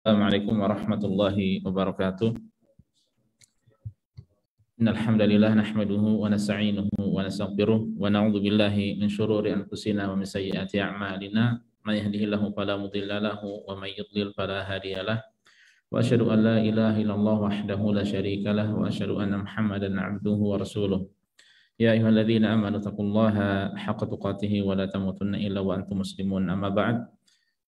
Assalamualaikum warahmatullahi wabarakatuh. Innal hamdalillah nahmaduhu wa nasta'inuhu wa nastaghfiruh wa na'udzu billahi min shururi anfusina wa min sayyiati a'malina. May yahdihillahu fala mudilla lahu wa may yudlil fala hadiyalah. Wa asyhadu an la ilaha illallah wahdahu la syarika lah wa asyhadu anna Muhammadan 'abduhu wa rasuluh. Ya ayyuhalladzina amanu taqullaha haqqa tuqatih wa la tamutunna illa wa antum muslimun. Amma ba'd.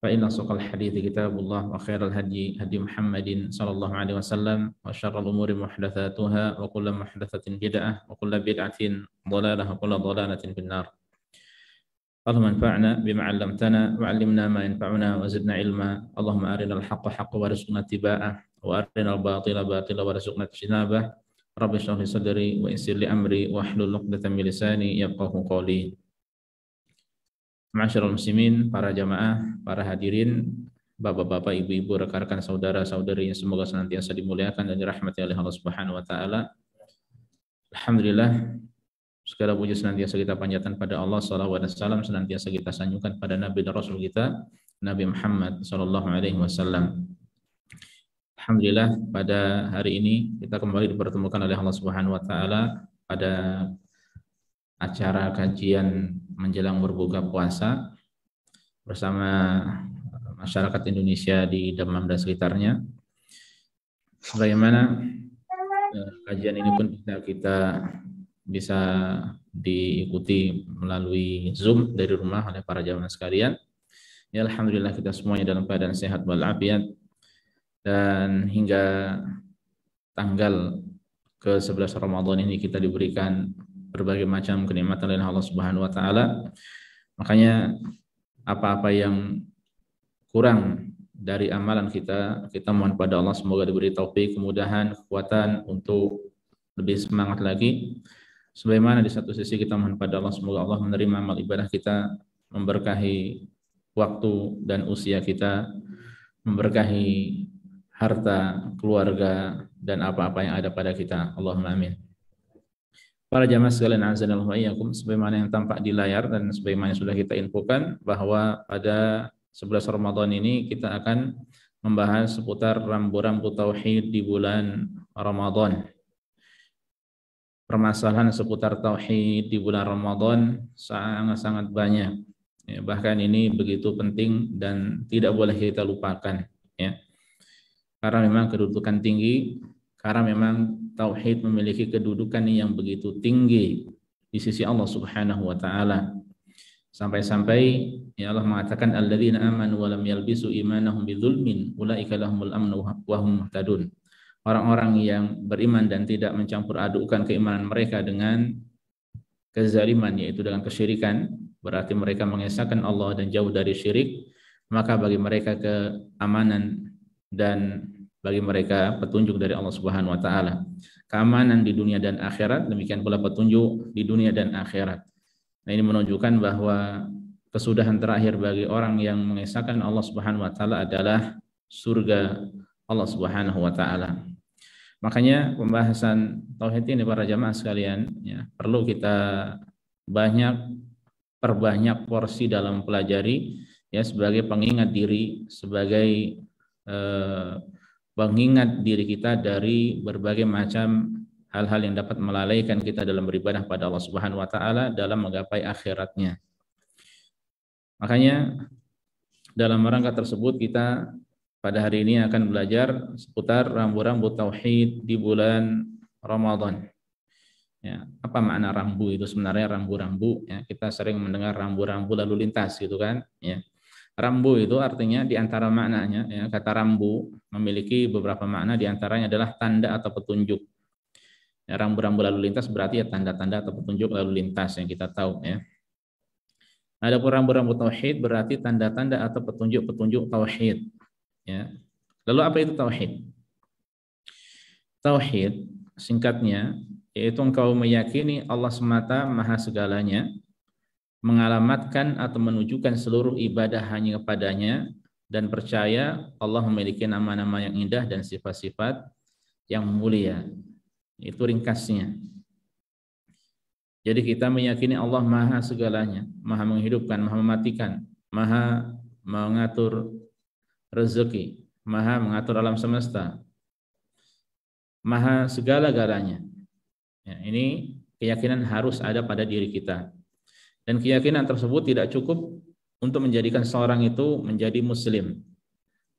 فإن أصدق الحديث كتاب الله وخير الهدي هدي محمد صلى الله عليه وسلم وشر الأمور محدثاتها وكل محدثة بدعة وكل بدعة ضلالة وكل ضلالة في النار. اللهم انفعنا بما علمتنا وعلمنا ما ينفعنا وزدنا علما. اللهم أرنا الحق حقا وارزقنا اتباعه وأرنا الباطل باطلا وارزقنا اجتنابه. رب اشرح لي صدري ويسر لي أمري واحلل عقدة من لساني يفقهوا قولي. Ma'asyiral muslimin, para jamaah, para hadirin, bapak-bapak, ibu-ibu, rekan-rekan, saudara-saudari yang semoga senantiasa dimuliakan dan dirahmati oleh Allah Subhanahu wa taala. Alhamdulillah, segala puji senantiasa kita panjatkan pada Allah, salawat dan salam senantiasa kita sanjungkan pada Nabi dan Rasul kita, Nabi Muhammad sallallahu alaihi wasallam. Alhamdulillah, pada hari ini kita kembali dipertemukan oleh Allah Subhanahu wa taala pada acara kajian menjelang berbuka puasa bersama masyarakat Indonesia di Demam dan sekitarnya. Bagaimana kajian ini pun kita bisa diikuti melalui Zoom dari rumah oleh para jamaah sekalian. Ya, alhamdulillah kita semuanya dalam keadaan sehat walafiat, dan hingga tanggal ke-11 Ramadan ini kita diberikan berbagai macam kenikmatan oleh Allah Subhanahu wa taala. Makanya apa-apa yang kurang dari amalan kita mohon pada Allah semoga diberi taufik, kemudahan, kekuatan untuk lebih semangat lagi. Sebagaimana di satu sisi kita mohon pada Allah semoga Allah menerima amal ibadah kita, memberkahi waktu dan usia kita, memberkahi harta, keluarga, dan apa-apa yang ada pada kita. Allahumma amin. Para jamaah sekalian azanallahu wa iyyakum, sebagaimana yang tampak di layar dan sebagaimana yang sudah kita infokan bahwa pada 11 Ramadan ini kita akan membahas seputar rambu-rambu tauhid di bulan Ramadan. Permasalahan seputar tauhid di bulan Ramadan sangat-sangat banyak. Ya, bahkan ini begitu penting dan tidak boleh kita lupakan, ya. Karena memang kedudukan tinggi, karena memang tauhid memiliki kedudukan yang begitu tinggi di sisi Allah Subhanahu wa taala. Sampai-sampai ya Allah mengatakan alladzina amanu wa lam yalbisu imanahum bidzulmin ulaika lahumul amnu wa hum muhtadun. Orang-orang yang beriman dan tidak mencampur adukkan keimanan mereka dengan kezaliman, yaitu dengan kesyirikan, berarti mereka mengesahkan Allah dan jauh dari syirik, maka bagi mereka keamanan dan bagi mereka petunjuk dari Allah Subhanahu wa taala. Keamanan di dunia dan akhirat, demikian pula petunjuk di dunia dan akhirat. Nah, ini menunjukkan bahwa kesudahan terakhir bagi orang yang mengesahkan Allah Subhanahu wa taala adalah surga Allah Subhanahu wa taala. Makanya pembahasan tauhid ini para jamaah sekalian, ya, perlu kita perbanyak porsi dalam pelajari, ya, sebagai pengingat diri, sebagai mengingat diri kita dari berbagai macam hal-hal yang dapat melalaikan kita dalam beribadah pada Allah Subhanahu wa taala dalam menggapai akhiratnya. Makanya dalam rangka tersebut kita pada hari ini akan belajar seputar rambu-rambu tauhid di bulan Ramadan. Ya, apa makna rambu itu sebenarnya? Rambu-rambu, ya, kita sering mendengar rambu-rambu lalu lintas gitu kan, ya. Rambu itu artinya di antara maknanya, ya, kata rambu memiliki beberapa makna, di antaranya adalah tanda atau petunjuk. Ya, rambu-rambu lalu lintas berarti ya tanda-tanda atau petunjuk lalu lintas yang kita tahu, ya. Adapun rambu-rambu tauhid berarti tanda-tanda atau petunjuk-petunjuk tauhid, ya. Lalu apa itu tauhid? Tauhid singkatnya yaitu engkau meyakini Allah semata maha segalanya, mengalamatkan atau menunjukkan seluruh ibadah hanya kepadanya, dan percaya Allah memiliki nama-nama yang indah dan sifat-sifat yang mulia. Itu ringkasnya. Jadi kita meyakini Allah maha segalanya, maha menghidupkan, maha mematikan, maha mengatur rezeki, Maha mengatur alam semesta, Maha segala-galanya. Ya, ini keyakinan harus ada pada diri kita. Dan keyakinan tersebut tidak cukup untuk menjadikan seorang itu menjadi muslim,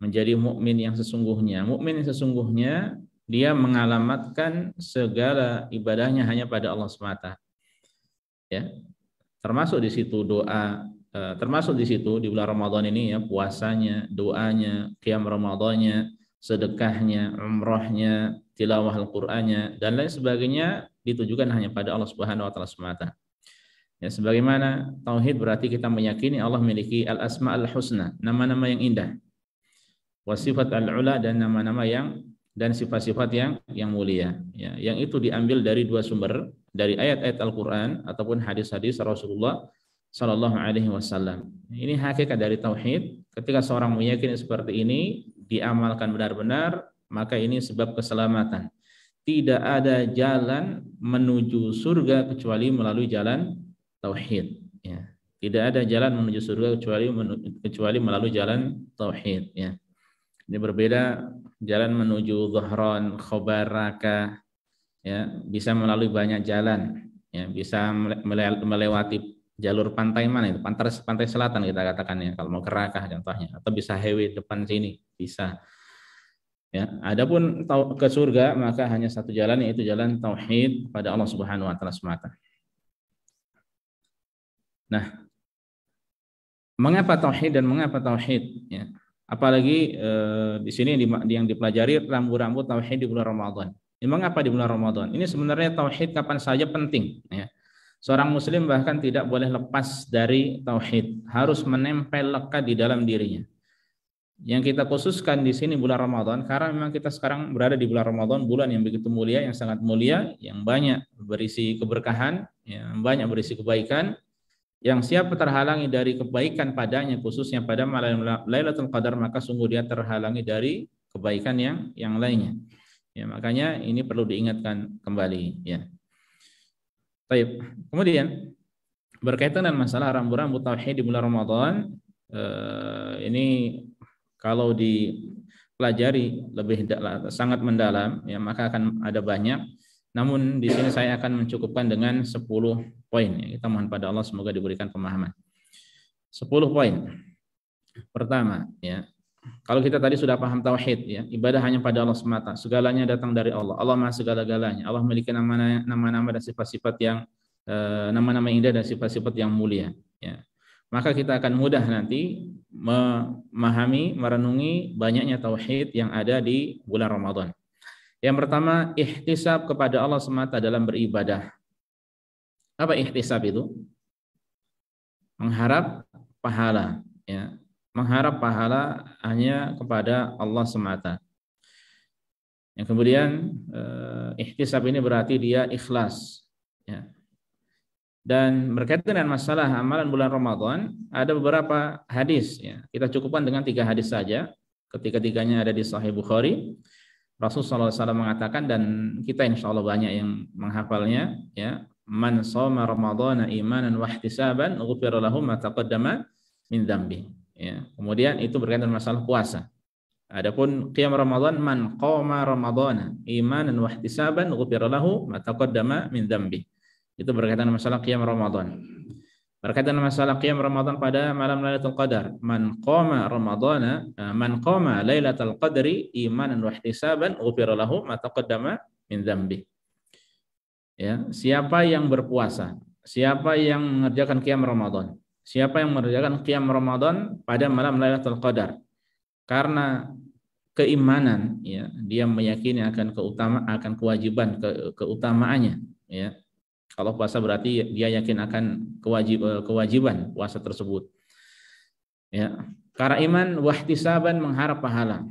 menjadi mukmin yang sesungguhnya. Mukmin yang sesungguhnya dia mengalamatkan segala ibadahnya hanya pada Allah semata. Ya, termasuk di situ doa, termasuk di situ di bulan Ramadan ini ya, puasanya, doanya, qiyam Ramadannya, sedekahnya, umrahnya, tilawah Al-Qur'annya dan lain sebagainya ditujukan hanya pada Allah Subhanahu wa taala semata. Ya, sebagaimana tauhid berarti kita meyakini Allah memiliki al-asma'ul husna, nama-nama yang indah. Wasifat al-ula dan nama-nama yang dan sifat-sifat yang mulia. Ya, yang itu diambil dari dua sumber, dari ayat-ayat Al-Qur'an ataupun hadis-hadis Rasulullah sallallahu alaihi wasallam. Ini hakikat dari tauhid. Ketika seorang meyakini seperti ini, diamalkan benar-benar, maka ini sebab keselamatan. Tidak ada jalan menuju surga kecuali melalui jalan tauhid. Ya. Tidak ada jalan menuju surga kecuali melalui jalan tauhid. Ya. Ini berbeda jalan menuju Dhahran, Khobar, Raka, ya, bisa melalui banyak jalan, ya, bisa melewati jalur pantai mana itu, pantai selatan kita katakan ya, kalau mau ke Raka contohnya, atau bisa highway depan sini, bisa. Ya, adapun ke surga maka hanya satu jalan, yaitu jalan tauhid pada Allah Subhanahu wa taala semata. Nah, mengapa tauhid dan mengapa tauhid, ya? Apalagi di sini yang dipelajari rambu-rambu tauhid di bulan Ramadan. Ini mengapa di bulan Ramadan? Ini sebenarnya tauhid kapan saja penting. Ya. Seorang muslim bahkan tidak boleh lepas dari tauhid. Harus menempel lekat di dalam dirinya. Yang kita khususkan di sini bulan Ramadan, karena memang kita sekarang berada di bulan Ramadan, bulan yang begitu mulia, yang sangat mulia, yang banyak berisi keberkahan, yang banyak berisi kebaikan. Yang siapa terhalangi dari kebaikan padanya, khususnya pada malam Lailatul Qadar, maka sungguh dia terhalangi dari kebaikan yang lainnya. Ya, makanya ini perlu diingatkan kembali. Ya. Baik. Kemudian berkaitan dengan masalah rambu-rambu tauhid di bulan Ramadan, ini kalau dipelajari lebih sangat mendalam, ya maka akan ada banyak. Namun di sini saya akan mencukupkan dengan 10 poin. Kita mohon pada Allah semoga diberikan pemahaman. 10 poin. Pertama, ya. Kalau kita tadi sudah paham tauhid, ya, ibadah hanya pada Allah semata. Segalanya datang dari Allah. Allah Maha segala-galanya. Allah memiliki nama-nama dan sifat-sifat yang nama-nama indah dan sifat-sifat yang mulia, ya. Maka kita akan mudah nanti memahami, merenungi banyaknya tauhid yang ada di bulan Ramadan. Yang pertama, ihtisab kepada Allah semata dalam beribadah. Apa ihtisab itu? Mengharap pahala, ya. Mengharap pahala hanya kepada Allah semata. Yang kemudian ihtisab ini berarti dia ikhlas, ya. Dan berkaitan dengan masalah amalan bulan Ramadan, ada beberapa hadis, ya. Kita cukupkan dengan 3 hadis saja. Ketiga-tiganya ada di Sahih Bukhari. Rasulullah SAW mengatakan, dan kita insya Allah banyak yang menghafalnya, ya, man shoma ramadhana imanan wa ihtisaban ghufira lahu ma taqaddama min dzambi. Ya. Kemudian itu berkaitan dengan masalah puasa. Adapun qiyam Ramadan, man qama ramadhana imanan wa ihtisaban ghufira lahu ma taqaddama min dzambi. Itu berkaitan dengan masalah qiyam Ramadan. Berkaitan dengan masalah qiyam Ramadan pada malam Lailatul Qadar, man qama Ramadhana, man qama Lailatul Qadri imanan wa ihtisaban ghufira lahu ma taqaddama min dzambi. Ya, siapa yang berpuasa, siapa yang mengerjakan qiyam Ramadan, siapa yang mengerjakan qiyam Ramadan pada malam Lailatul Qadar karena keimanan, ya, dia meyakini akan kewajiban keutamaannya, ya. Kalau puasa berarti dia yakin akan kewajiban puasa tersebut. Ya, karena iman wahtisaban mengharap pahala.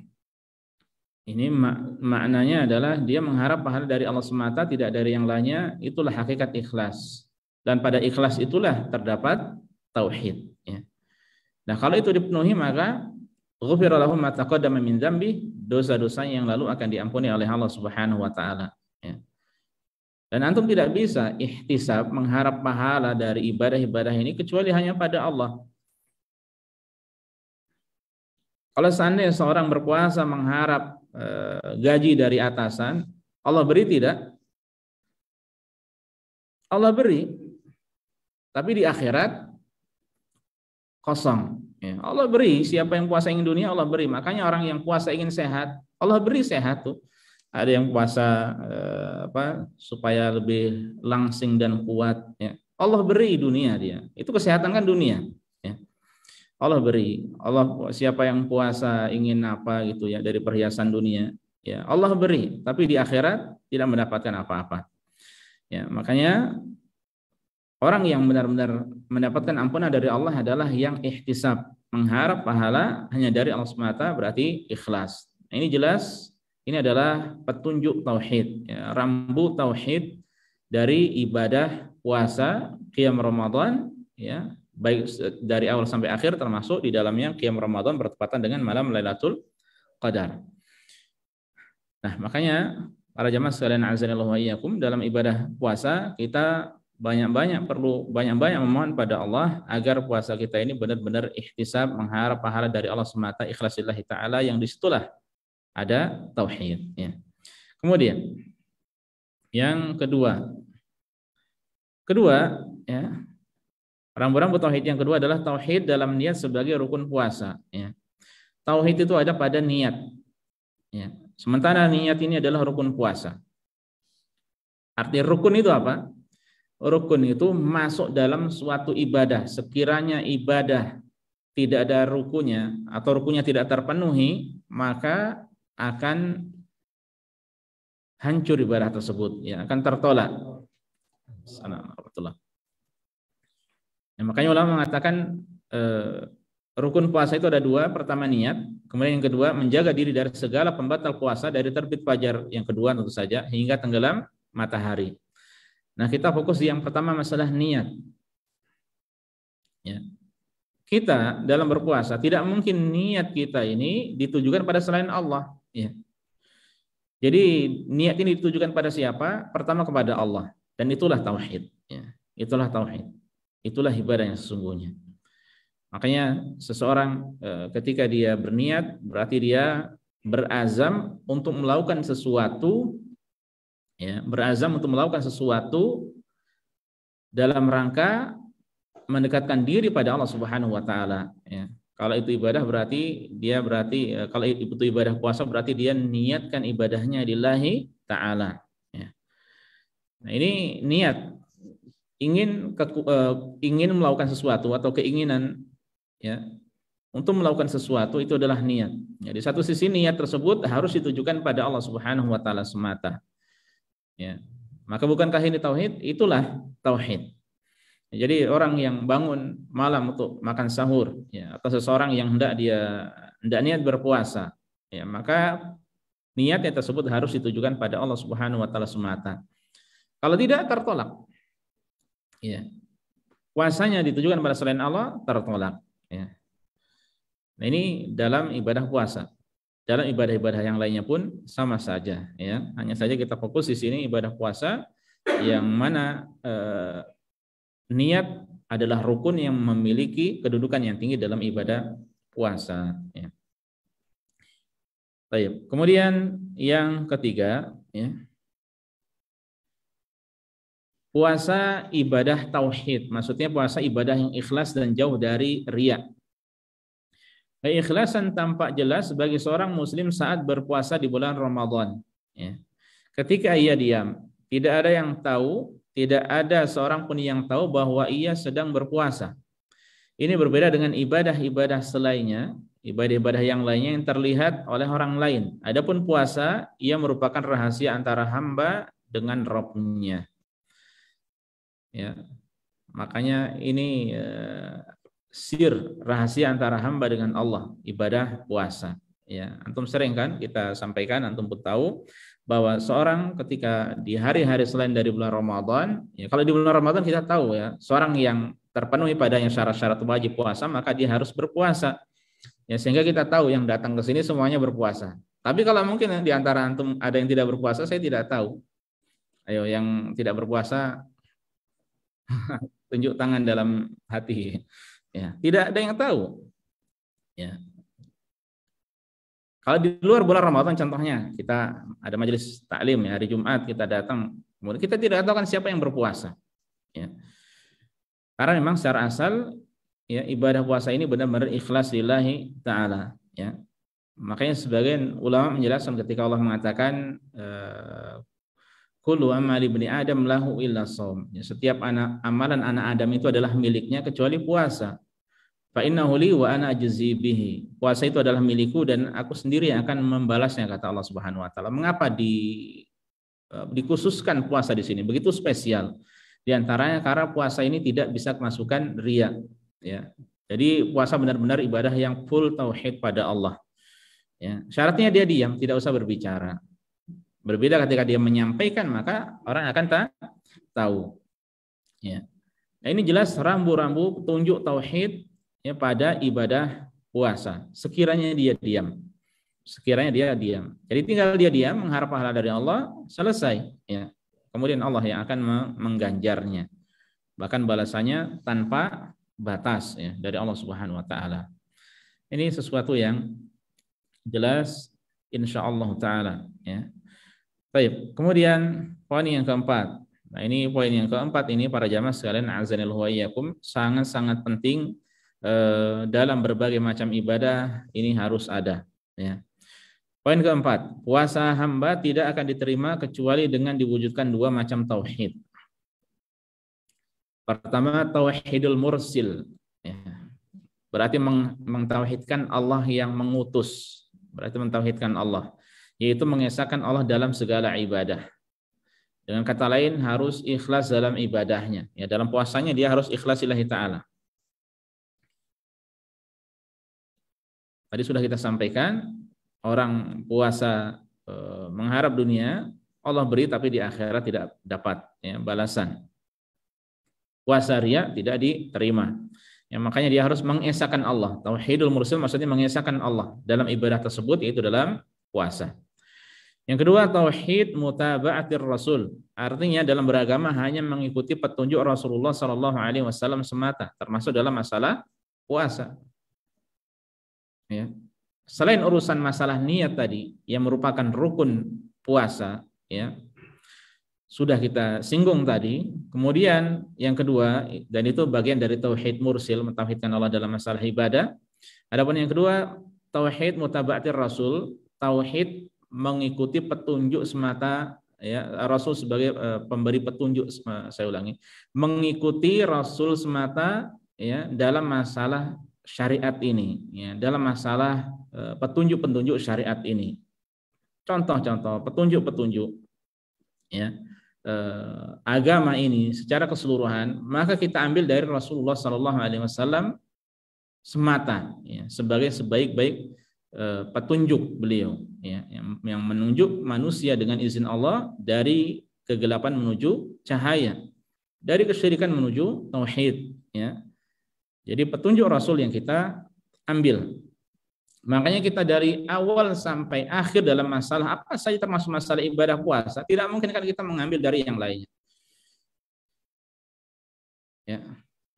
Ini maknanya adalah dia mengharap pahala dari Allah semata, tidak dari yang lainnya. Itulah hakikat ikhlas. Dan pada ikhlas itulah terdapat tauhid. Ya. Nah, kalau itu dipenuhi maka ghufira lahu ma taqaddama min dzambi, dosa-dosa yang lalu akan diampuni oleh Allah Subhanahu wa taala. Ya. Dan antum tidak bisa ihtisab mengharap pahala dari ibadah-ibadah ini kecuali hanya pada Allah. Kalau seandainya seorang berpuasa mengharap gaji dari atasan, Allah beri tidak? Allah beri, tapi di akhirat kosong. Ya, Allah beri, siapa yang puasa ingin dunia, Allah beri. Makanya orang yang puasa ingin sehat, Allah beri sehat tuh. Ada yang puasa supaya lebih langsing dan kuat. Ya. Allah beri dunia dia. Itu kesehatan kan dunia. Ya. Allah beri. Allah, siapa yang puasa ingin apa gitu ya dari perhiasan dunia, ya Allah beri. Tapi di akhirat tidak mendapatkan apa-apa. Ya, makanya orang yang benar-benar mendapatkan ampunan dari Allah adalah yang ihtisab, mengharap pahala hanya dari Allah semata, berarti ikhlas. Nah, ini jelas, ini adalah petunjuk tauhid, ya, rambu tauhid dari ibadah puasa qiyam Ramadan, ya, baik dari awal sampai akhir, termasuk di dalamnya qiyam Ramadan bertepatan dengan malam Lailatul Qadar. Nah, makanya para jamaah sekalian azanillahu wa iyyakum, dalam ibadah puasa kita perlu banyak-banyak memohon pada Allah agar puasa kita ini benar-benar ihtisab, mengharap pahala dari Allah semata, ikhlasillahi ta'ala, yang disitulah ada tauhid. Ya. Kemudian yang kedua, ya, rambu-rambu tauhid yang kedua adalah tauhid dalam niat sebagai rukun puasa. Ya. Tauhid itu ada pada niat. Ya. Sementara niat ini adalah rukun puasa. Arti rukun itu apa? Rukun itu masuk dalam suatu ibadah. Sekiranya ibadah tidak ada rukunnya atau rukunnya tidak terpenuhi, maka akan hancur ibadah tersebut, ya, akan tertolak. Ya, makanya ulama mengatakan rukun puasa itu ada dua. Pertama niat, kemudian yang kedua menjaga diri dari segala pembatal puasa, dari terbit fajar, yang kedua tentu saja hingga tenggelam matahari. Nah, kita fokus di yang pertama, masalah niat. Ya. Kita dalam berpuasa tidak mungkin niat kita ini ditujukan pada selain Allah. Ya. Jadi niat ini ditujukan pada siapa? Pertama kepada Allah, dan itulah tauhid. Ya. Itulah tauhid. Itulah ibadah yang sesungguhnya. Makanya seseorang ketika dia berniat, berarti dia berazam untuk melakukan sesuatu. Ya, berazam untuk melakukan sesuatu dalam rangka mendekatkan diri pada Allah Subhanahu wa taala, ya. Kalau itu ibadah berarti kalau itu ibadah puasa berarti dia niatkan ibadahnya lillahi taala, ya. Nah, ini niat ingin melakukan sesuatu atau keinginan, ya, untuk melakukan sesuatu itu adalah niat. Ya, di satu sisi niat tersebut harus ditujukan pada Allah Subhanahu wa taala semata. Ya. Maka bukankah ini tauhid? Itulah tauhid. Jadi orang yang bangun malam untuk makan sahur, ya, atau seseorang yang hendak niat berpuasa, ya, maka niatnya tersebut harus ditujukan pada Allah Subhanahu wa taala semata. Kalau tidak, tertolak. Ya. Puasanya ditujukan pada selain Allah, tertolak, ya. Nah, ini dalam ibadah puasa. Dalam ibadah-ibadah yang lainnya pun sama saja, ya. Hanya saja kita fokus di sini ibadah puasa yang mana niat adalah rukun yang memiliki kedudukan yang tinggi dalam ibadah puasa, ya. Baik. Kemudian yang ketiga, ya, puasa ibadah tauhid. Maksudnya puasa ibadah yang ikhlas dan jauh dari riya. Keikhlasan tampak jelas bagi seorang muslim saat berpuasa di bulan Ramadan. Ya. Ketika ia diam, tidak ada yang tahu, tidak ada seorang pun yang tahu bahwa ia sedang berpuasa. Ini berbeda dengan ibadah-ibadah selainnya, ibadah-ibadah yang lainnya yang terlihat oleh orang lain. Adapun puasa, ia merupakan rahasia antara hamba dengan Rabb-Nya. Ya. Makanya ini sir, rahasia antara hamba dengan Allah, ibadah puasa. Ya, antum sering kan kita sampaikan, antum pun tahu bahwa seorang ketika di hari-hari selain dari bulan Ramadan, ya, kalau di bulan Ramadan kita tahu, ya, seorang yang terpenuhi padanya syarat-syarat wajib puasa, maka dia harus berpuasa. Ya, sehingga kita tahu yang datang ke sini semuanya berpuasa. Tapi kalau mungkin di antara antum ada yang tidak berpuasa, saya tidak tahu. Ayo, yang tidak berpuasa tunjuk tangan dalam hati. Ya, tidak ada yang tahu. Ya. Kalau di luar bulan Ramadan contohnya, kita ada majelis taklim ya, hari Jumat kita datang, kemudian kita tidak tahu kan siapa yang berpuasa. Ya. Karena memang secara asal ya ibadah puasa ini benar-benar ikhlas lillahi ta'ala. Ya. Makanya sebagian ulama menjelaskan ketika Allah mengatakan kullu amali ibni Adam lahu illa shaum. Ya, setiap amalan anak Adam itu adalah miliknya kecuali puasa. Fa innahu li wa ana ajzi bihi. Puasa itu adalah milikku dan aku sendiri yang akan membalasnya, kata Allah Subhanahu wa taala. Mengapa dikhususkan puasa di sini? Begitu spesial. Di antaranya karena puasa ini tidak bisa kemasukan riya, ya. Jadi puasa benar-benar ibadah yang full tauhid pada Allah. Ya. Syaratnya dia diam, tidak usah berbicara. Berbeda ketika dia menyampaikan, maka orang akan tahu. Ya. Nah, ini jelas rambu-rambu petunjuk tauhid ya pada ibadah puasa. Sekiranya dia diam. Jadi tinggal dia diam, mengharap pahala dari Allah, selesai. Ya. Kemudian Allah yang akan mengganjarnya. Bahkan balasannya tanpa batas ya, dari Allah Subhanahu wa taala. Ini sesuatu yang jelas insyaallah taala ya. Baik, kemudian poin yang keempat. Nah, ini poin yang keempat ini para jamaah sekalian azanillahu wa iyyakum, sangat-sangat penting dalam berbagai macam ibadah ini harus ada ya. Poin keempat, puasa hamba tidak akan diterima kecuali dengan diwujudkan dua macam tauhid. Pertama, tauhidul mursil ya. Berarti mentauhidkan Allah yang mengutus. Berarti mentauhidkan Allah, yaitu mengesahkan Allah dalam segala ibadah. Dengan kata lain harus ikhlas dalam ibadahnya. Ya, dalam puasanya dia harus ikhlas lillahi ta'ala. Tadi sudah kita sampaikan, orang puasa mengharap dunia, Allah beri tapi di akhirat tidak dapat ya, balasan. Puasa riya tidak diterima. Ya, makanya dia harus mengesahkan Allah. Tauhidul mursil maksudnya mengesahkan Allah dalam ibadah tersebut, yaitu dalam puasa. Yang kedua, tauhid mutaba'atir rasul. Artinya dalam beragama hanya mengikuti petunjuk Rasulullah SAW semata, termasuk dalam masalah puasa. Ya. Selain urusan masalah niat tadi yang merupakan rukun puasa, ya sudah kita singgung tadi. Kemudian yang kedua, dan itu bagian dari tauhid mursil, mentauhidkan Allah dalam masalah ibadah. Adapun yang kedua, tauhid mutaba'atir rasul, tauhid mengikuti petunjuk semata ya, Rasul sebagai pemberi petunjuk, saya ulangi, mengikuti Rasul semata ya dalam masalah syariat ini ya, dalam masalah petunjuk-petunjuk syariat ini. Contoh-contoh petunjuk-petunjuk ya agama ini secara keseluruhan, maka kita ambil dari Rasulullah SAW semata ya, sebagai sebaik-baik petunjuk beliau ya, yang menunjuk manusia dengan izin Allah dari kegelapan menuju cahaya, dari kesyirikan menuju tauhid ya. Jadi petunjuk Rasul yang kita ambil. Makanya kita dari awal sampai akhir dalam masalah apa saja termasuk masalah ibadah puasa, tidak mungkin kan kita mengambil dari yang lainnya. Ya.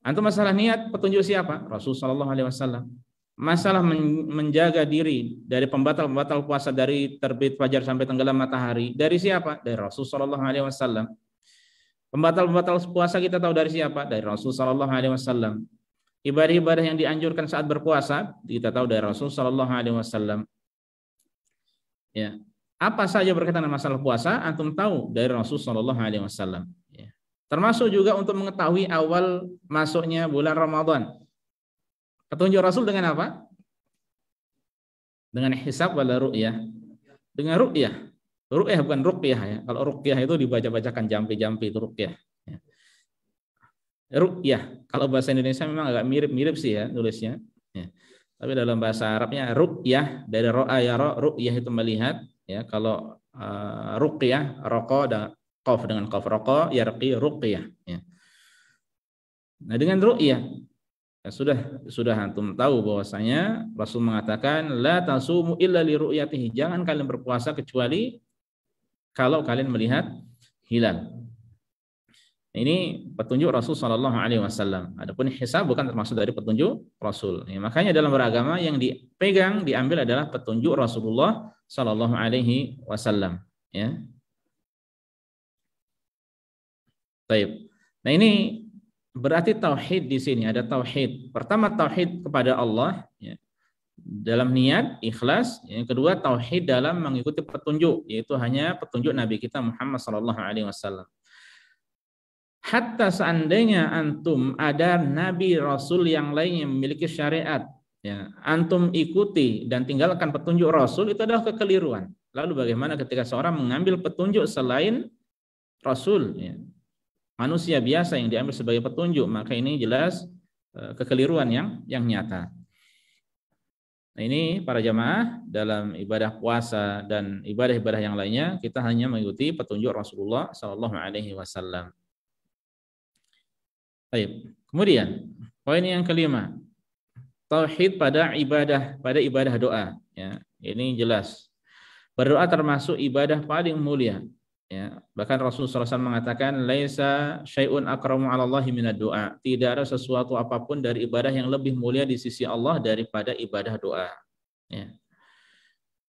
Antum masalah niat, petunjuk siapa? Rasul sallallahu alaihi wasallam. Masalah menjaga diri dari pembatal-pembatal puasa dari terbit fajar sampai tenggelam matahari, dari siapa? Dari Rasul sallallahu alaihi wasallam. Pembatal-pembatal puasa kita tahu dari siapa? Dari Rasul sallallahu alaihi wasallam. Ibadah-ibadah yang dianjurkan saat berpuasa kita tahu dari Rasul sallallahu alaihi wasallam. Ya. Apa saja berkaitan dengan masalah puasa antum tahu dari Rasul sallallahu alaihi wasallam. Ya. Termasuk juga untuk mengetahui awal masuknya bulan Ramadan. Petunjuk Rasul dengan apa? Dengan hisab wala ru'yah. Dengan ru'yah. Ru'yah bukan ruqyah ya. Kalau ruqyah itu dibaca-bacakan jampi-jampi itu ruqyah. Ya. Ru'yah. Kalau bahasa Indonesia memang agak mirip-mirip sih ya nulisnya. Ya. Tapi dalam bahasa Arabnya ru'yah, dari ro'a ya ru'yah itu melihat. Ya. Kalau ruqyah, roko dan qaf dengan qaf, roko yarqi ruqyah. Ya. Nah dengan ru'yah ya, sudah antum tahu bahwasanya Rasul mengatakan la tasumu illa li ru'yatihi. Jangan kalian berpuasa kecuali kalau kalian melihat hilal. Ini petunjuk Rasul Shallallahu Alaihi Wasallam. Adapun hisab bukan termasuk dari petunjuk Rasul. Ya, makanya dalam beragama yang dipegang diambil adalah petunjuk Rasulullah Shallallahu Alaihi Wasallam. Ya, baik. Nah ini berarti tauhid di sini ada tauhid. Pertama tauhid kepada Allah, ya, dalam niat ikhlas. Yang kedua tauhid dalam mengikuti petunjuk, yaitu hanya petunjuk Nabi kita Muhammad Shallallahu Alaihi Wasallam. Hatta seandainya antum ada nabi rasul yang lain yang memiliki syariat, ya, antum ikuti dan tinggalkan petunjuk rasul, itu adalah kekeliruan. Lalu bagaimana ketika seorang mengambil petunjuk selain rasul, ya, manusia biasa yang diambil sebagai petunjuk, maka ini jelas kekeliruan yang nyata. Nah ini para jamaah dalam ibadah puasa dan ibadah-ibadah yang lainnya kita hanya mengikuti petunjuk Rasulullah Shallallahu Alaihi Wasallam. Baik. Kemudian poin yang kelima, tauhid pada ibadah doa. Ya, ini jelas. Berdoa termasuk ibadah paling mulia. Ya, bahkan Rasulullah SAW mengatakan, "Laisa syai'un akramu 'ala Allahi minad du'a." Tidak ada sesuatu apapun dari ibadah yang lebih mulia di sisi Allah daripada ibadah doa. Ya.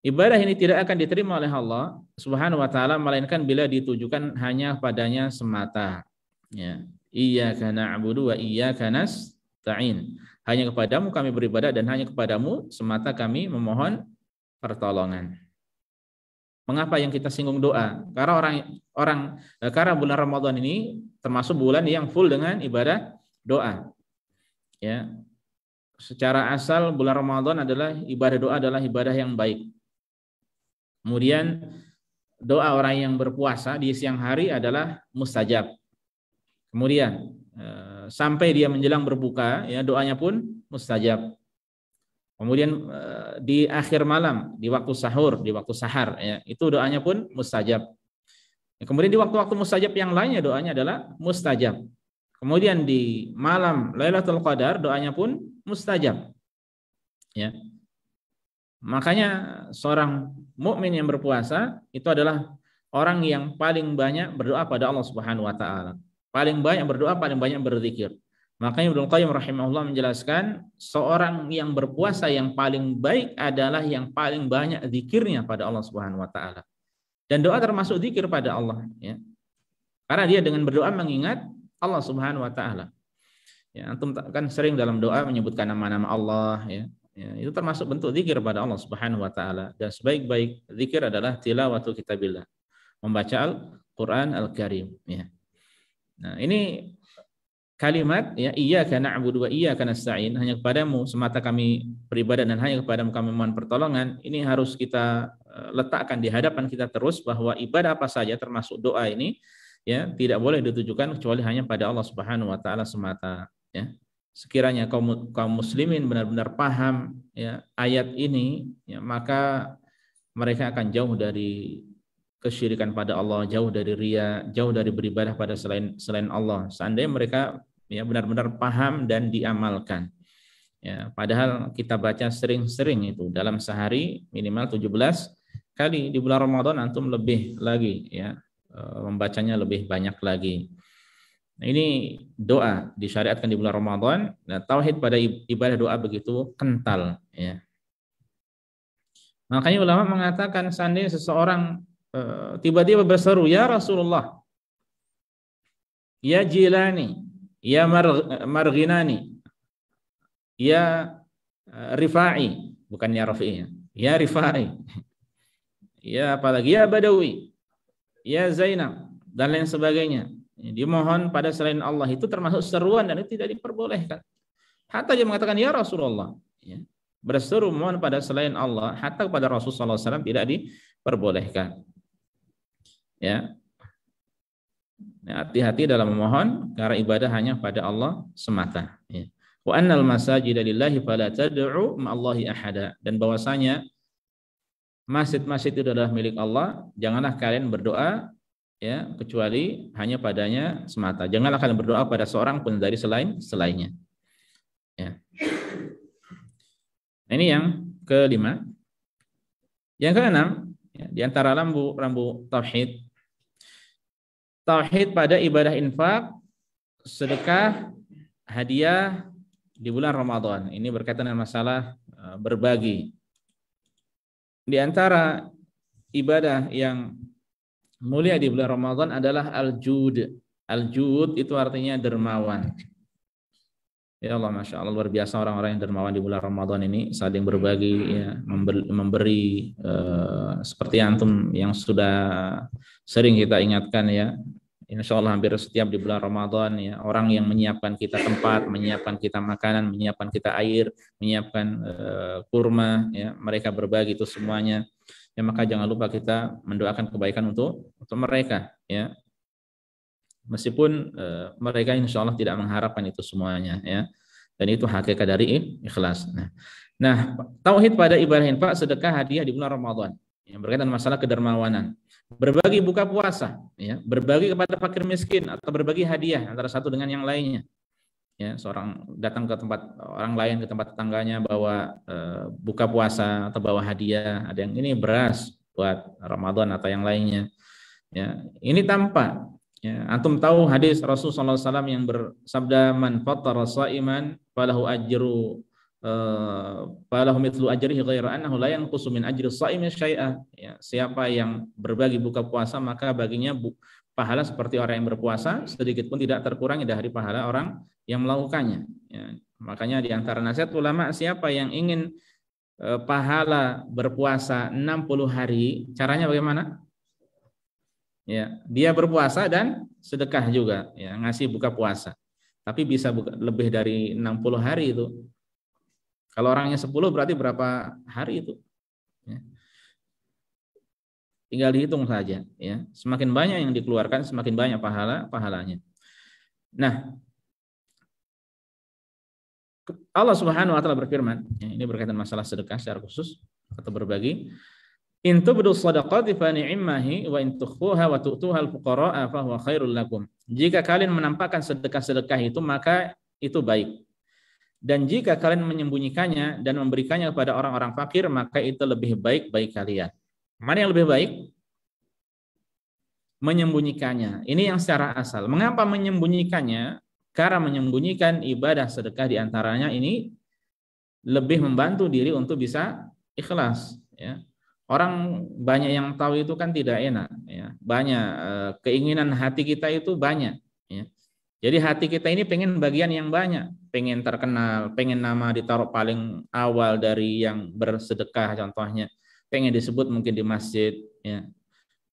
Ibadah ini tidak akan diterima oleh Allah Subhanahu wa taala melainkan bila ditujukan hanya padanya semata. Ya. Iyyaka na'budu wa iyyaka nasta'in. Hanya kepadamu kami beribadah dan hanya kepadamu semata kami memohon pertolongan. Mengapa yang kita singgung doa? Karena bulan Ramadan ini termasuk bulan yang full dengan ibadah doa. Ya. Secara asal bulan Ramadan adalah ibadah doa adalah ibadah yang baik. Kemudian doa orang yang berpuasa di siang hari adalah mustajab. Kemudian sampai dia menjelang berbuka, ya doanya pun mustajab. Kemudian di akhir malam, di waktu sahur, di waktu sahar, ya itu doanya pun mustajab. Kemudian di waktu-waktu mustajab yang lainnya doanya adalah mustajab. Kemudian di malam Lailatul Qadar doanya pun mustajab. Ya. Makanya seorang mukmin yang berpuasa itu adalah orang yang paling banyak berdoa pada Allah Subhanahu wa taala. Paling banyak berdoa, paling banyak berzikir. Makanya Ibnu Qayyim rahimahullah menjelaskan seorang yang berpuasa yang paling baik adalah yang paling banyak zikirnya pada Allah Subhanahu wa taala. Dan doa termasuk zikir pada Allah, ya. Karena dia dengan berdoa mengingat Allah Subhanahu wa taala. Ya, antum kan sering dalam doa menyebutkan nama-nama Allah, ya. Ya, itu termasuk bentuk zikir pada Allah Subhanahu wa taala. Dan sebaik-baik zikir adalah tilawatu kitabillah, membaca Al-Qur'an Al-Karim, ya. Nah, ini kalimat ya iyyaka na'budu wa iyyaka nasta'in, hanya kepadamu semata kami beribadah dan hanya kepadamu kami mohon pertolongan. Ini harus kita letakkan di hadapan kita terus, bahwa ibadah apa saja termasuk doa ini ya tidak boleh ditujukan kecuali hanya pada Allah Subhanahu wa taala semata, ya. Sekiranya kaum muslimin benar-benar paham ya ayat ini, ya, maka mereka akan jauh dari kesyirikan pada Allah, jauh dari riya, jauh dari beribadah pada selain Allah. Seandainya mereka ya benar-benar paham dan diamalkan. Ya, padahal kita baca sering-sering itu dalam sehari minimal 17 kali. Di bulan Ramadan antum lebih lagi, ya, membacanya lebih banyak lagi. Nah, ini doa disyariatkan di bulan Ramadan. Nah, tauhid pada ibadah doa begitu kental, ya. Makanya ulama mengatakan seandainya seseorang tiba-tiba berseru, "Ya Rasulullah, ya Jilani, ya Marghinani, ya Rifai," bukan ya Rafi'i, ya Rifai, ya apalagi ya Badawi, ya Zainab, dan lain sebagainya. Dimohon pada selain Allah, itu termasuk seruan dan itu tidak diperbolehkan. Hatta dia mengatakan ya Rasulullah, ya, berseru mohon pada selain Allah, hatta kepada Rasulullah SAW tidak diperbolehkan. Ya, hati-hati dalam memohon karena ibadah hanya pada Allah semata. Ya. Wa annal masajida lillahi fala tad'u ma'allahi ahada, dan bahwasanya masjid-masjid itu adalah milik Allah, janganlah kalian berdoa ya kecuali hanya padanya semata. Janganlah kalian berdoa pada seorang pun dari selainnya. Ya. Ini yang kelima. Yang keenam, ya, di antara rambu tauhid, tauhid pada ibadah infak, sedekah, hadiah di bulan Ramadan. Ini berkaitan dengan masalah berbagi. Di antara ibadah yang mulia di bulan Ramadan adalah al-jud. Al-jud itu artinya dermawan. Ya Allah, Masya Allah, luar biasa orang-orang yang dermawan di bulan Ramadan ini, saling berbagi, ya, memberi seperti antum yang sudah sering kita ingatkan, ya. Insya Allah hampir setiap di bulan Ramadan, ya, orang yang menyiapkan kita tempat, menyiapkan kita makanan, menyiapkan kita air, menyiapkan kurma, ya, mereka berbagi itu semuanya. Ya, maka jangan lupa kita mendoakan kebaikan untuk mereka, ya. Meskipun mereka insya Allah tidak mengharapkan itu semuanya, ya. Dan itu hakikat dari ikhlas. Nah, tauhid pada ibadah infak, sedekah, hadiah di bulan Ramadan, yang berkaitan masalah kedermawanan. Berbagi buka puasa, ya, berbagi kepada fakir miskin atau berbagi hadiah antara satu dengan yang lainnya. Ya, seorang datang ke tempat orang lain, ke tempat tetangganya, bawa buka puasa atau bawa hadiah, ada yang ini beras buat Ramadan atau yang lainnya. Ya, ini tanpa, ya, antum tahu hadis Rasulullah SAW yang bersabda, man fattara sha'iman falahu ajru falahu mithlu ajrihi ghaira annahu la yanqusu min ajri shaimi syai'a. Ya, siapa yang berbagi buka puasa maka baginya pahala seperti orang yang berpuasa, sedikit pun tidak terkurangi dari pahala orang yang melakukannya. Ya, makanya di antara nasihat ulama, siapa yang ingin pahala berpuasa 60 hari, caranya bagaimana? Ya, dia berpuasa dan sedekah juga, ya, ngasih buka puasa. Tapi bisa lebih dari 60 hari itu. Kalau orangnya 10 berarti berapa hari itu? Ya. Tinggal dihitung saja, ya. Semakin banyak yang dikeluarkan, semakin banyak pahalanya. Nah, Allah Subhanahu wa taala berfirman, ya, ini berkaitan masalah sedekah secara khusus atau berbagi. In tubdu shadaqati fa ni'mahi wa in tukhfuha wa tu'tuha al-fuqara'a fa huwa khairul lakum. Jika kalian menampakkan sedekah-sedekah itu maka itu baik. Dan jika kalian menyembunyikannya dan memberikannya kepada orang-orang fakir maka itu lebih baik bagi kalian. Mana yang lebih baik? Menyembunyikannya. Ini yang secara asal. Mengapa menyembunyikannya? Karena menyembunyikan ibadah sedekah diantaranya ini lebih membantu diri untuk bisa ikhlas, ya. Orang banyak yang tahu itu kan tidak enak, ya. Banyak keinginan hati kita itu banyak, ya. Jadi hati kita ini pengen bagian yang banyak, pengen terkenal, pengen nama ditaruh paling awal dari yang bersedekah contohnya, pengen disebut mungkin di masjid, ya.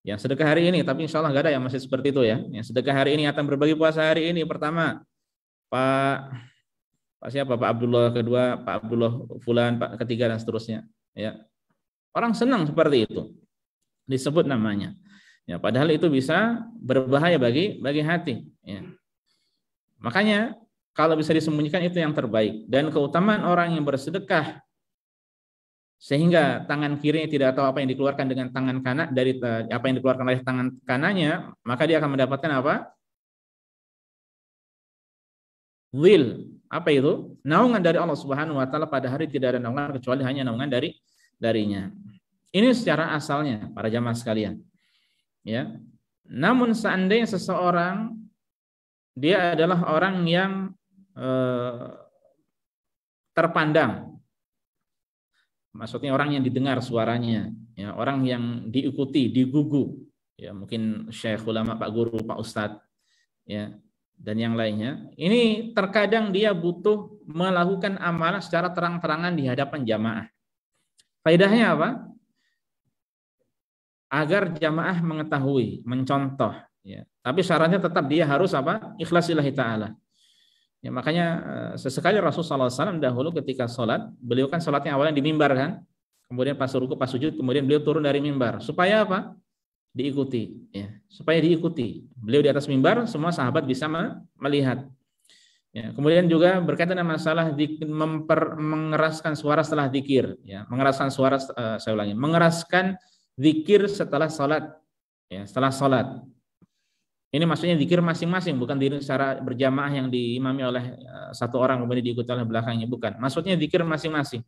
Yang sedekah hari ini, tapi insya Allah nggak ada yang masih seperti itu, ya. Yang sedekah hari ini akan berbagi puasa hari ini pertama, Pak siapa? Pak Abdullah kedua, Pak Abdullah Fulan, Pak ketiga dan seterusnya, ya. Orang senang seperti itu disebut namanya, ya. Padahal itu bisa berbahaya bagi hati, ya. Makanya kalau bisa disembunyikan itu yang terbaik. Dan keutamaan orang yang bersedekah sehingga tangan kirinya tidak tahu apa yang dikeluarkan dengan tangan kanan, dari apa yang dikeluarkan oleh tangan kanannya, maka dia akan mendapatkan apa? Will. Apa itu? Naungan dari Allah Subhanahu wa taala. Pada hari tidak ada naungan kecuali hanya naungan darinya. Ini secara asalnya para jamaah sekalian, ya. Namun seandainya seseorang dia adalah orang yang terpandang, maksudnya orang yang didengar suaranya, ya, orang yang diikuti, digugu, ya, mungkin syekh, ulama, pak guru, pak ustadz, ya, dan yang lainnya. Ini terkadang dia butuh melakukan amalan secara terang-terangan di hadapan jamaah. Faedahnya apa? Agar jamaah mengetahui, mencontoh, ya. Tapi syaratnya tetap dia harus apa? Ikhlas lillahi ta'ala. Ya, makanya sesekali Rasulullah SAW dahulu ketika sholat, beliau kan sholatnya awalnya di mimbar kan, kemudian pas ruku, pas sujud, kemudian beliau turun dari mimbar. Supaya apa? Diikuti, ya. Supaya diikuti. Beliau di atas mimbar, semua sahabat bisa melihat. Ya, kemudian juga berkaitan dengan masalah mengeraskan suara setelah zikir, ya. Mengeraskan suara, saya ulangi, mengeraskan zikir setelah sholat, ya, setelah sholat. Ini maksudnya zikir masing-masing, bukan diri secara berjamaah yang diimami oleh satu orang kemudian diikuti oleh belakangnya, bukan. Maksudnya zikir masing-masing.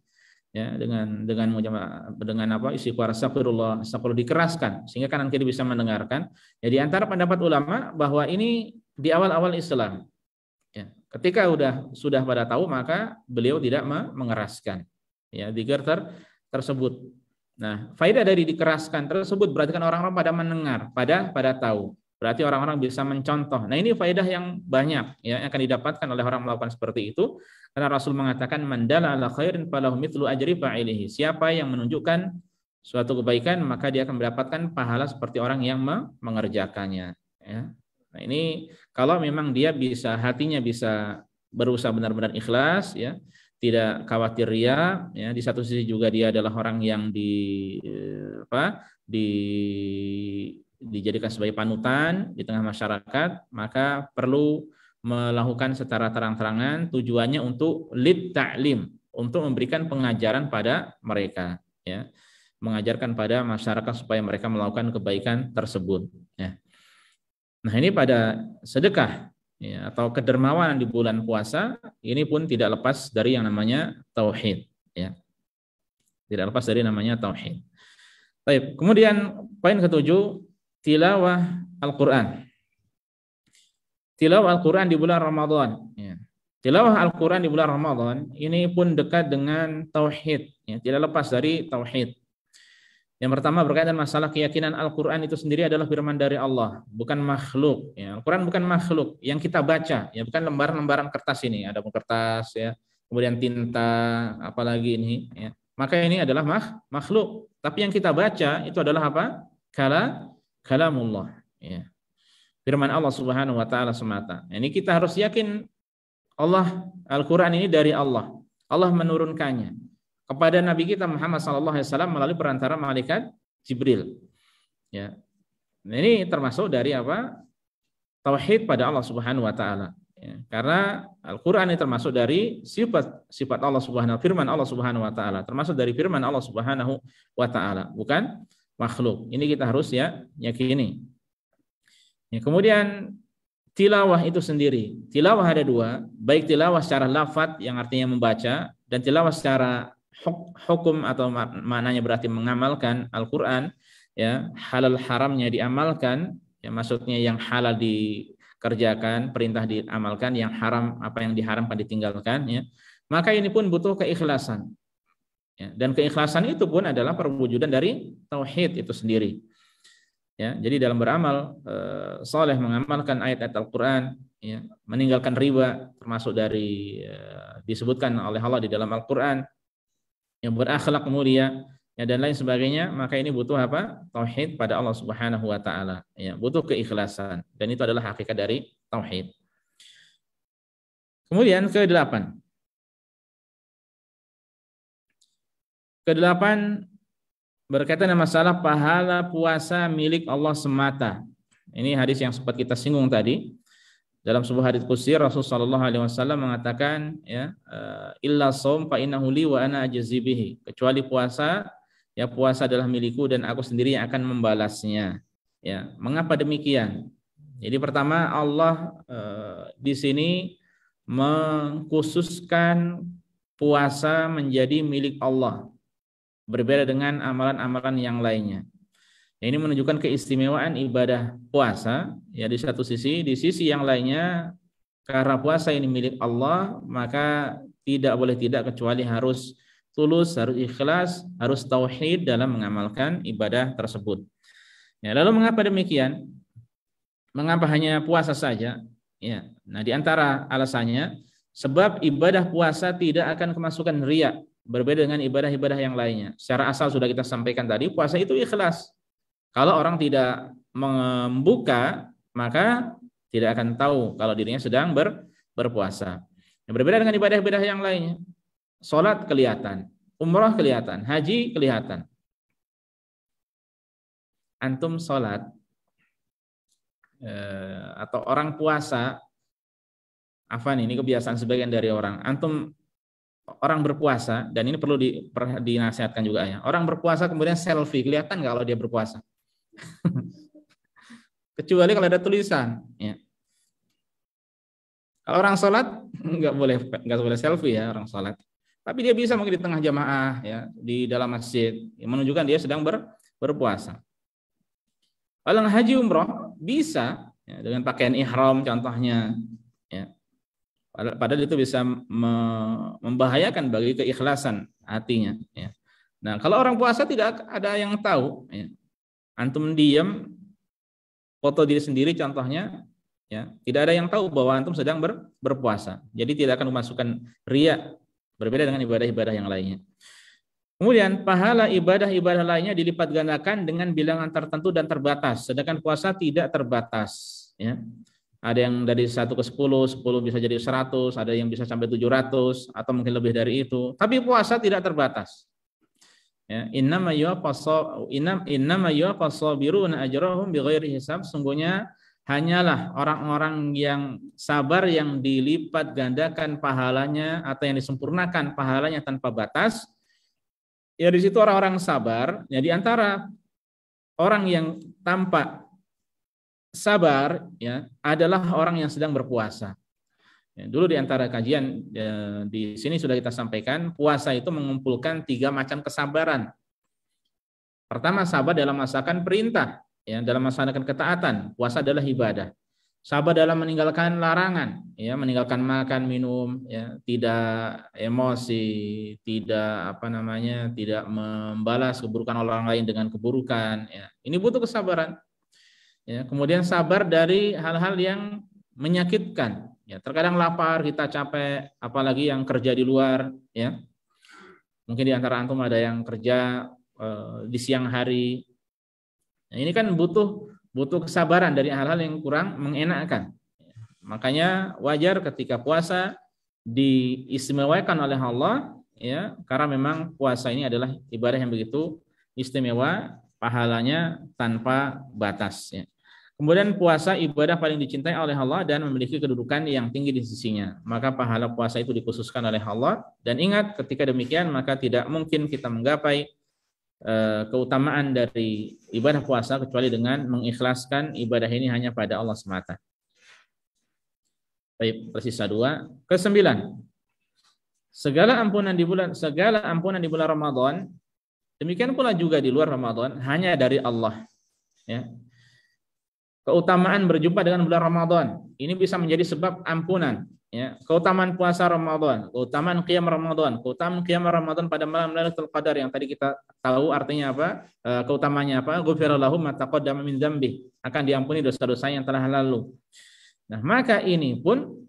ya, dengan apa, istighfar, astagfirullah, astagfirullah, dikeraskan sehingga kanan kiri bisa mendengarkan. Jadi antara pendapat ulama bahwa ini di awal-awal Islam, ya. Ketika sudah pada tahu, maka beliau tidak mengeraskan, ya, zikir tersebut. Nah, faedah dari dikeraskan tersebut berarti kan orang-orang pada mendengar, pada tahu. Berarti orang-orang bisa mencontoh. Nah, ini faedah yang banyak, ya, yang akan didapatkan oleh orang melakukan seperti itu. Karena Rasul mengatakan mandala ala khairin falahu mithlu ajri fa'ilihi. Siapa yang menunjukkan suatu kebaikan, maka dia akan mendapatkan pahala seperti orang yang mengerjakannya, ya. Nah, ini kalau memang dia hatinya bisa berusaha benar-benar ikhlas, ya, tidak khawatir ria, ya, di satu sisi juga dia adalah orang yang dijadikan sebagai panutan di tengah masyarakat, maka perlu melakukan secara terang-terangan, tujuannya untuk lid ta'lim, untuk memberikan pengajaran pada mereka, ya, mengajarkan pada masyarakat supaya mereka melakukan kebaikan tersebut, ya. Nah, ini pada sedekah, ya, atau kedermawanan di bulan puasa, ini pun tidak lepas dari yang namanya tauhid, ya. Tidak lepas dari namanya tauhid. Baik, kemudian poin ketujuh, tilawah Al-Qur'an. Tilawah Al-Qur'an di bulan Ramadan, ya. Tilawah Al-Qur'an di bulan Ramadan ini pun dekat dengan tauhid, ya, tidak lepas dari tauhid. Yang pertama berkaitan masalah keyakinan Al-Qur'an itu sendiri adalah firman dari Allah, bukan makhluk, ya. Al-Qur'an bukan makhluk yang kita baca, ya, bukan lembaran-lembaran kertas ini, ada kertas, ya, kemudian tinta, apalagi ini, ya. Maka ini adalah makhluk. Tapi yang kita baca itu adalah apa? Kalamullah, ya. Firman Allah Subhanahu wa taala semata. Ini kita harus yakin Allah, Al-Qur'an ini dari Allah. Allah menurunkannya kepada Nabi kita Muhammad SAW melalui perantara malaikat Jibril, ya. Nah, ini termasuk dari apa? Tauhid pada Allah Subhanahu wa taala, ya. Karena Al-Qur'an ini termasuk dari sifat Allah Subhanahu, firman Allah Subhanahu wa taala, termasuk dari firman Allah Subhanahu wa taala, bukan makhluk. Ini kita harus, ya, yakini. Ya, kemudian tilawah itu sendiri. Tilawah ada dua, baik tilawah secara lafadz yang artinya membaca, dan tilawah secara hukum atau maknanya berarti mengamalkan Al-Qur'an, ya, halal haramnya diamalkan, ya, maksudnya yang halal dikerjakan, perintah diamalkan, yang haram, apa yang diharamkan ditinggalkan, ya. Maka ini pun butuh keikhlasan, ya, dan keikhlasan itu pun adalah perwujudan dari tauhid itu sendiri, ya. Jadi dalam beramal soleh, mengamalkan ayat-ayat Al-Qur'an, ya, meninggalkan riba, termasuk dari disebutkan oleh Allah di dalam Al-Qur'an, yang berakhlak mulia, ya, dan lain sebagainya, maka ini butuh apa? Tauhid pada Allah Subhanahu wa taala, ya, butuh keikhlasan, dan itu adalah hakikat dari tauhid. Kemudian ke-8. Ke-8 berkaitan dengan masalah pahala puasa milik Allah semata. Ini hadis yang sempat kita singgung tadi. Dalam sebuah hadis qudsi Rasulullah SAW mengatakan, ya, illa shaum fa innahu li wa ana ajzi bihi. Kecuali puasa, ya, puasa adalah milikku dan aku sendiri yang akan membalasnya. Ya, mengapa demikian? Jadi pertama, Allah di sini mengkhususkan puasa menjadi milik Allah, berbeda dengan amalan-amalan yang lainnya. Ini menunjukkan keistimewaan ibadah puasa, ya, di satu sisi. Di sisi yang lainnya, karena puasa ini milik Allah, maka tidak boleh tidak kecuali harus tulus, harus ikhlas, harus tauhid dalam mengamalkan ibadah tersebut. Ya, lalu mengapa demikian? Mengapa hanya puasa saja? Ya, nah, di antara alasannya, sebab ibadah puasa tidak akan kemasukan riya, berbeda dengan ibadah-ibadah yang lainnya. Secara asal sudah kita sampaikan tadi, puasa itu ikhlas. Kalau orang tidak membuka, maka tidak akan tahu kalau dirinya sedang berpuasa. Yang berbeda dengan ibadah-ibadah yang lainnya. Salat kelihatan, umrah kelihatan, haji kelihatan. Antum salat atau orang puasa, ini kebiasaan sebagian dari orang. Antum orang berpuasa, dan ini perlu dinasihatkan juga, ya. Orang berpuasa kemudian selfie, kelihatan nggak kalau dia berpuasa? Kecuali kalau ada tulisan, ya. Kalau orang sholat nggak boleh selfie, ya, orang sholat. Tapi dia bisa mungkin di tengah jamaah, ya, di dalam masjid, yang menunjukkan dia sedang berpuasa. Kalau haji umroh bisa, ya, dengan pakaian ihram contohnya, ya. Padahal itu bisa membahayakan bagi keikhlasan hatinya, ya. Nah, kalau orang puasa tidak ada yang tahu, ya. Antum diam, foto diri sendiri contohnya, ya, tidak ada yang tahu bahwa antum sedang berpuasa. Jadi tidak akan memasukkan riya, berbeda dengan ibadah-ibadah yang lainnya. Kemudian pahala ibadah-ibadah lainnya dilipat gandakan dengan bilangan tertentu dan terbatas, sedangkan puasa tidak terbatas, ya. Ada yang dari 1 ke 10, 10 bisa jadi 100, ada yang bisa sampai 700 atau mungkin lebih dari itu. Tapi puasa tidak terbatas. Ya, innama yuwaffas sabiruna ajrahum bighairi hisab. Sungguhnya hanyalah orang-orang yang sabar yang dilipat gandakan pahalanya atau yang disempurnakan pahalanya tanpa batas. Ya, di situ orang-orang sabar, ya, di antara orang yang tampak sabar, ya, adalah orang yang sedang berpuasa. Ya, dulu di antara kajian, ya, di sini sudah kita sampaikan, puasa itu mengumpulkan 3 macam kesabaran. Pertama, sabar dalam melaksanakan perintah, ya, dalam melaksanakan ketaatan. Puasa adalah ibadah. Sabar dalam meninggalkan larangan, ya, meninggalkan makan, minum, ya, tidak emosi, tidak tidak membalas keburukan orang lain dengan keburukan, ya. Ini butuh kesabaran. Ya, kemudian sabar dari hal-hal yang menyakitkan. Ya, terkadang lapar, kita capek, apalagi yang kerja di luar, ya. Mungkin di antara antum ada yang kerja di siang hari. Nah, ini kan butuh kesabaran dari hal-hal yang kurang mengenakkan. Makanya wajar ketika puasa diistimewakan oleh Allah, ya, karena memang puasa ini adalah ibadah yang begitu istimewa, pahalanya tanpa batas, ya. Kemudian puasa ibadah paling dicintai oleh Allah dan memiliki kedudukan yang tinggi di sisinya. Maka pahala puasa itu dikhususkan oleh Allah, dan ingat ketika demikian maka tidak mungkin kita menggapai keutamaan dari ibadah puasa kecuali dengan mengikhlaskan ibadah ini hanya pada Allah semata. Baik, tersisa 2. Ke-9. Segala ampunan di bulan Ramadan, demikian pula juga di luar Ramadan, hanya dari Allah, ya. Keutamaan berjumpa dengan bulan Ramadan ini bisa menjadi sebab ampunan, ya. Keutamaan puasa Ramadan, keutamaan qiyam Ramadan, keutamaan qiyam Ramadan pada malam Lailatul Qadar yang tadi kita tahu artinya apa? Keutamanya apa? Ghufira lahu ma taqaddama min dzambi, akan diampuni dosa-dosa yang telah lalu. Nah, maka ini pun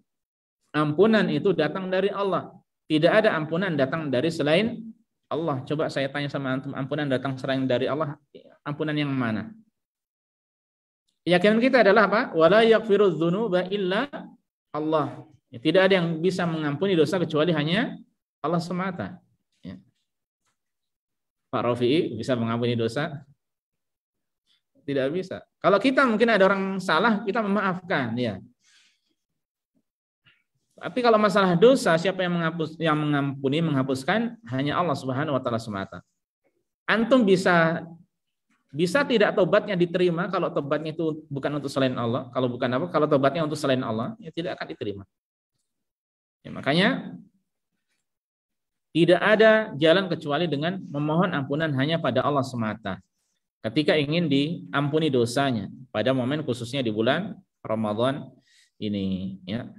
ampunan itu datang dari Allah. Tidak ada ampunan datang dari selain Allah. Coba saya tanya sama antum, ampunan datang selain dari Allah, ampunan yang mana? Keyakinan kita adalah apa? Wala yaghfiru dzunuba illa Allah. Ya, tidak ada yang bisa mengampuni dosa kecuali hanya Allah semata. Ya. Pak Rafi'i bisa mengampuni dosa? Tidak bisa. Kalau kita mungkin ada orang salah, kita memaafkan, ya. Tapi kalau masalah dosa, siapa yang mengampuni, menghapuskan? Hanya Allah Subhanahu wa taala semata. Antum bisa tidak tobatnya diterima kalau tobatnya itu bukan untuk selain Allah. Kalau bukan apa? Kalau tobatnya untuk selain Allah, ya tidak akan diterima. Ya, makanya tidak ada jalan kecuali dengan memohon ampunan hanya pada Allah semata. Ketika ingin diampuni dosanya pada momen khususnya di bulan Ramadan ini, ya.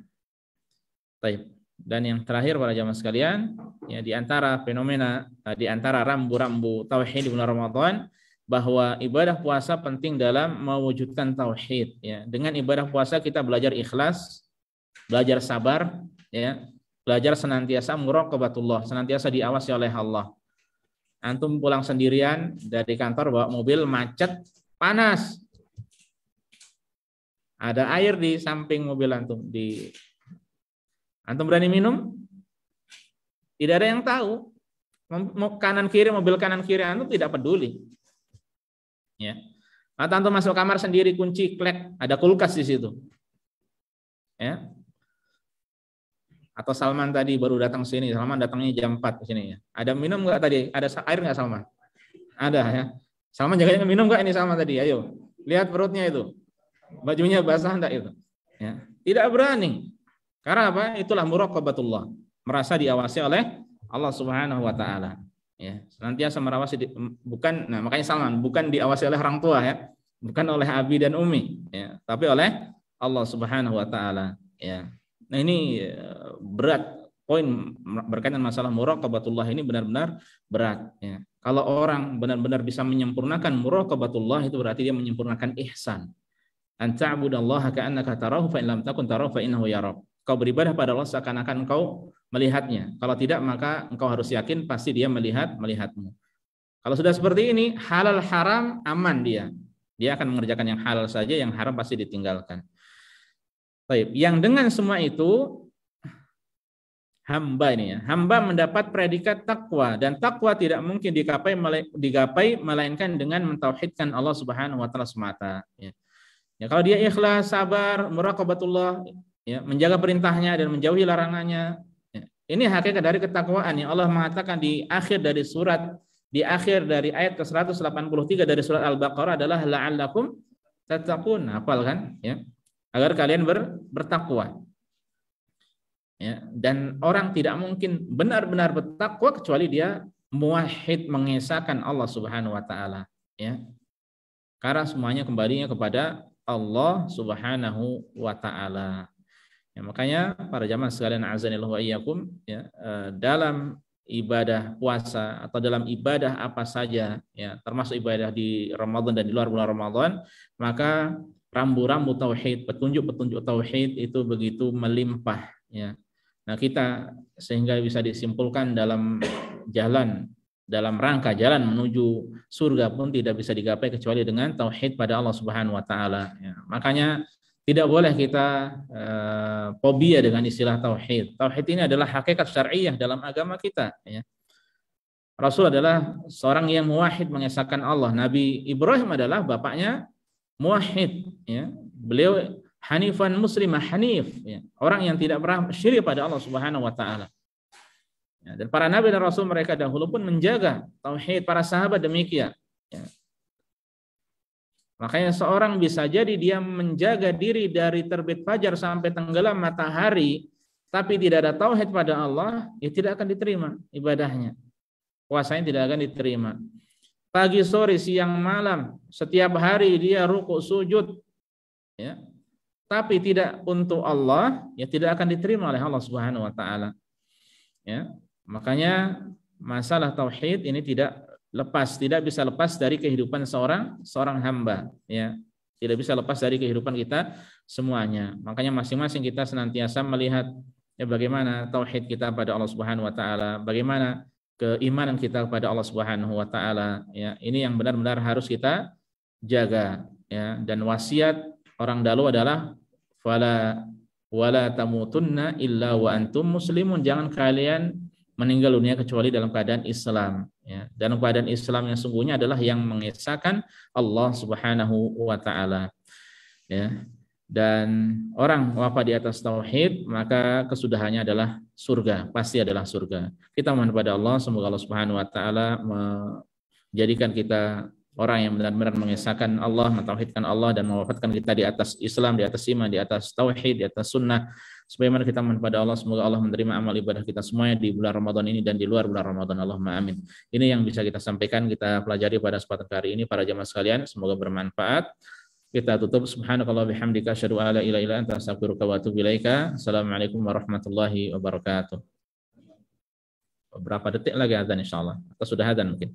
Baik. Dan yang terakhir para jamaah sekalian, ya, di antara fenomena, di antara rambu-rambu tauhid di bulan Ramadan, bahwa ibadah puasa penting dalam mewujudkan tauhid, ya. Dengan ibadah puasa kita belajar ikhlas, belajar sabar, ya, belajar senantiasa muraqabatullah, senantiasa diawasi oleh Allah. Antum pulang sendirian dari kantor bawa mobil macet, panas. Ada air di samping mobil antum, antum berani minum? Tidak ada yang tahu. Kanan kiri, mobil kanan kiri antum tidak peduli. Ya. Atau antum masuk kamar sendiri, kunci klek, ada kulkas di situ. Ya. Atau Salman tadi baru datang sini, Salman datangnya jam 4 ke sini, ya. Ada minum enggak tadi? Ada air enggak Salman? Ada, ya. Salman jaganya minum enggak ini Salman tadi? Ayo. Lihat perutnya itu. Bajunya basah enggak itu? Ya. Tidak berani. Karena apa? Itulah muraqabatullah. Merasa diawasi oleh Allah Subhanahu wa taala. Ya, senantiasa merawasi bukan, nah makanya Salman bukan diawasi oleh orang tua ya, bukan oleh abi dan umi ya, tapi oleh Allah Subhanahu wa taala ya. Nah, ini berat poin berkaitan masalah muraqabatullah ini benar-benar berat ya. Kalau orang benar-benar bisa menyempurnakan muraqabatullah itu berarti dia menyempurnakan ihsan. An ta'budallaha ka'annaka tarahu fa in lam takun tarahu fa innahu yarak. Kau beribadah pada Allah seakan-akan engkau melihatnya. Kalau tidak maka engkau harus yakin pasti dia melihatmu. Kalau sudah seperti ini, halal haram aman dia. Dia akan mengerjakan yang halal saja, yang haram pasti ditinggalkan. Baik, yang dengan semua itu hamba ini ya. Hamba mendapat predikat takwa dan takwa tidak mungkin digapai melainkan dengan mentauhidkan Allah Subhanahu wa taala semata ya. Ya, kalau dia ikhlas, sabar, muraqabatullah, ya, menjaga perintahnya dan menjauhi larangannya. Ya. Ini hakikat dari ketakwaan yang Allah mengatakan di akhir dari ayat ke-183 dari surat Al-Baqarah adalah la'allakum tattaqun. Hafal kan? Ya. Agar kalian bertakwa. Ya. Dan orang tidak mungkin benar-benar bertakwa kecuali dia muwahhid, mengesahkan Allah Subhanahu wa taala, ya. Karena semuanya kembalinya kepada Allah Subhanahu wa taala. Ya, makanya para jamaah sekalian azanillahu wa iyyakum ya, dalam ibadah puasa atau dalam ibadah apa saja ya, termasuk ibadah di Ramadan dan di luar bulan Ramadan, maka rambu-rambu tauhid, petunjuk-petunjuk tauhid itu begitu melimpah ya. Nah, kita sehingga bisa disimpulkan dalam rangka jalan menuju surga pun tidak bisa digapai kecuali dengan tauhid pada Allah Subhanahu wa taala ya. Makanya tidak boleh kita fobia dengan istilah tauhid. Tauhid ini adalah hakikat syar'iyyah dalam agama kita ya. Rasul adalah seorang yang muwahhid, mengesahkan Allah. Nabi Ibrahim adalah bapaknya muwahhid ya. Beliau hanifan muslimah, hanif ya. Orang yang tidak pernah syirik pada Allah Subhanahu wa taala. Ya, dan para nabi dan rasul mereka dahulu pun menjaga tauhid, para sahabat demikian. Ya. Makanya seorang bisa jadi dia menjaga diri dari terbit fajar sampai tenggelam matahari, tapi tidak ada tauhid pada Allah, ya tidak akan diterima ibadahnya. Puasanya tidak akan diterima. Pagi, sore, siang, malam, setiap hari dia rukuk sujud, ya. Tapi tidak untuk Allah, ya tidak akan diterima oleh Allah Subhanahu wa taala. Ya. Makanya masalah tauhid ini tidak bisa lepas dari kehidupan seorang hamba ya. Tidak bisa lepas dari kehidupan kita semuanya. Makanya masing-masing kita senantiasa melihat ya bagaimana tauhid kita pada Allah Subhanahu wa taala, bagaimana keimanan kita kepada Allah Subhanahu wa taala ya. Ini yang benar-benar harus kita jaga ya. Dan wasiat orang dahulu adalah wala tamutunna illa wa antum muslimun. Jangan kalian meninggal dunia kecuali dalam keadaan Islam ya. Dalam keadaan Islam yang sungguhnya adalah yang mengesahkan Allah Subhanahu wa taala ya. Dan orang wafat di atas tauhid maka kesudahannya adalah surga, pasti adalah surga. Kita mohon kepada Allah semoga Allah Subhanahu wa taala menjadikan kita orang yang benar-benar mengesahkan Allah, mentauhidkan Allah dan mewafatkan kita di atas Islam, di atas iman, di atas tauhid, di atas sunnah. Sebagaimana kita mohon pada Allah, semoga Allah menerima amal ibadah kita semuanya di bulan Ramadan ini dan di luar bulan Ramadan. Allahumma amin. Ini yang bisa kita sampaikan, kita pelajari pada kesempatan kali ini para jamaah sekalian. Semoga bermanfaat. Kita tutup. Subhanakallah bihamdika asyhadu an la ilaha illa anta astaghfiruka wa atubu ilaika. Assalamualaikum warahmatullahi wabarakatuh. Berapa detik lagi azan insyaallah? Atau sudah azan mungkin?